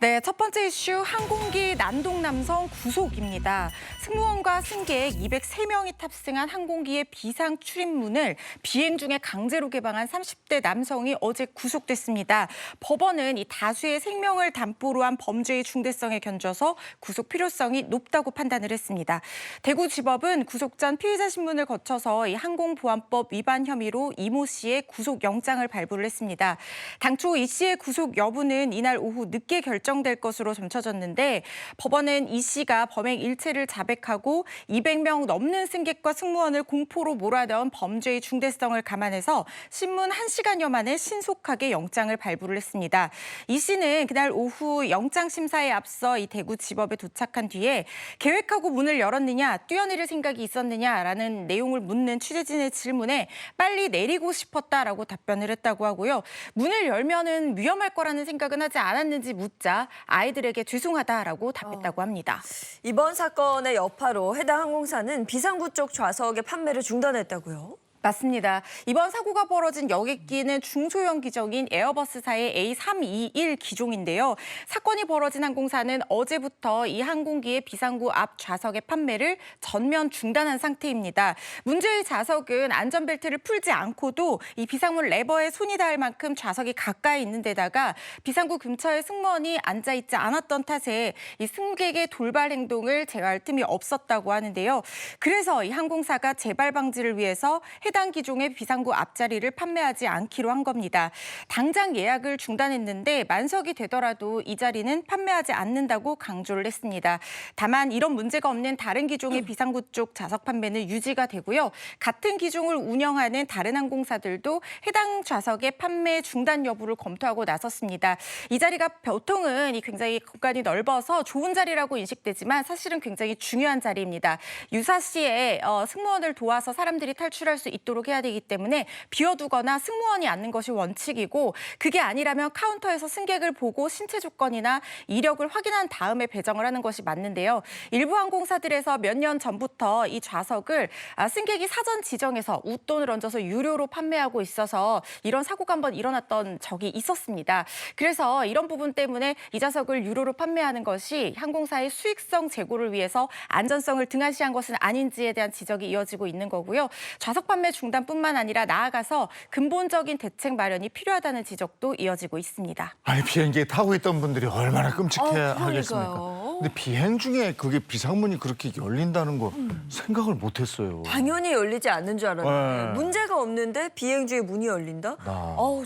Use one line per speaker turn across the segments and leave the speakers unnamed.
네, 첫 번째 이슈 항공기 난동 남성 구속입니다. 승무원과 승객 203명이 탑승한 항공기의 비상 출입문을 비행 중에 강제로 개방한 30대 남성이 어제 구속됐습니다. 법원은 이 다수의 생명을 담보로 한 범죄의 중대성에 견줘서 구속 필요성이 높다고 판단을 했습니다. 대구지법은 구속 전 피의자 신문을 거쳐서 이 항공보안법 위반 혐의로 이모 씨의 구속영장을 발부를 했습니다. 당초 이 씨의 구속 여부는 이날 오후 늦게 결정될 것으로 점쳐졌는데 법원은 이 씨가 범행 일체를 자백하고 200명 넘는 승객과 승무원을 공포로 몰아넣은 범죄의 중대성을 감안해서 신문 1시간여 만에 신속하게 영장을 발부를 했습니다. 이 씨는 그날 오후 영장 심사에 앞서 이 대구지법에 도착한 뒤에 계획하고 문을 열었느냐, 뛰어내릴 생각이 있었느냐라는 내용을 묻는 취재진의 질문에 빨리 내리고 싶었다라고 답변을 했다고 하고요. 문을 열면은 위험할 거라는 생각은 하지 않았는지 묻자 아이들에게 죄송하다라고 답했다고 합니다.
이번 사건의 여파로 해당 항공사는 비상구 쪽 좌석의 판매를 중단했다고요?
맞습니다. 이번 사고가 벌어진 여객기는 중소형 기종인 에어버스사의 A321 기종인데요. 사건이 벌어진 항공사는 어제부터 이 항공기의 비상구 앞 좌석의 판매를 전면 중단한 상태입니다. 문제의 좌석은 안전벨트를 풀지 않고도 이 비상문 레버에 손이 닿을 만큼 좌석이 가까이 있는 데다가 비상구 근처에 승무원이 앉아있지 않았던 탓에 이 승객의 돌발 행동을 제어할 틈이 없었다고 하는데요. 그래서 이 항공사가 재발 방지를 위해서 해당 기종의 비상구 앞자리를 판매하지 않기로 한 겁니다. 당장 예약을 중단했는데 만석이 되더라도 이 자리는 판매하지 않는다고 강조를 했습니다. 다만 이런 문제가 없는 다른 기종의 비상구 쪽 좌석 판매는 유지가 되고요. 같은 기종을 운영하는 다른 항공사들도 해당 좌석의 판매 중단 여부를 검토하고 나섰습니다. 이 자리가 보통은 굉장히 공간이 넓어서 좋은 자리라고 인식되지만 사실은 굉장히 중요한 자리입니다. 유사시에 승무원을 도와서 사람들이 탈출할 수 있도록 해야 되기 때문에 비워두거나 승무원이 앉는 것이 원칙이고 그게 아니라면 카운터에서 승객을 보고 신체 조건이나 이력을 확인한 다음에 배정을 하는 것이 맞는데요. 일부 항공사들에서 몇 년 전부터 이 좌석을 승객이 사전 지정해서 웃돈을 얹어서 유료로 판매하고 있어서 이런 사고가 한번 일어났던 적이 있었습니다. 그래서 이런 부분 때문에 이 좌석을 유료로 판매하는 것이 항공사의 수익성 제고를 위해서 안전성을 등한시한 것은 아닌지에 대한 지적이 이어지고 있는 거고요. 좌석 판매 중단뿐만 아니라 나아가서 근본적인 대책 마련이 필요하다는 지적도 이어지고 있습니다.
아니 비행기에 타고 있던 분들이 얼마나 끔찍해
그러니까요.
하겠습니까? 근데 비행 중에 그게 비상문이 그렇게 열린다는 거 생각을 못했어요.
당연히 열리지 않는 줄 알았는데
네.
문제가 없는데 비행 중에 문이 열린다?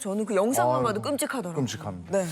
저는 그 영상만 봐도 끔찍하더라고요.
끔찍합니다.
네.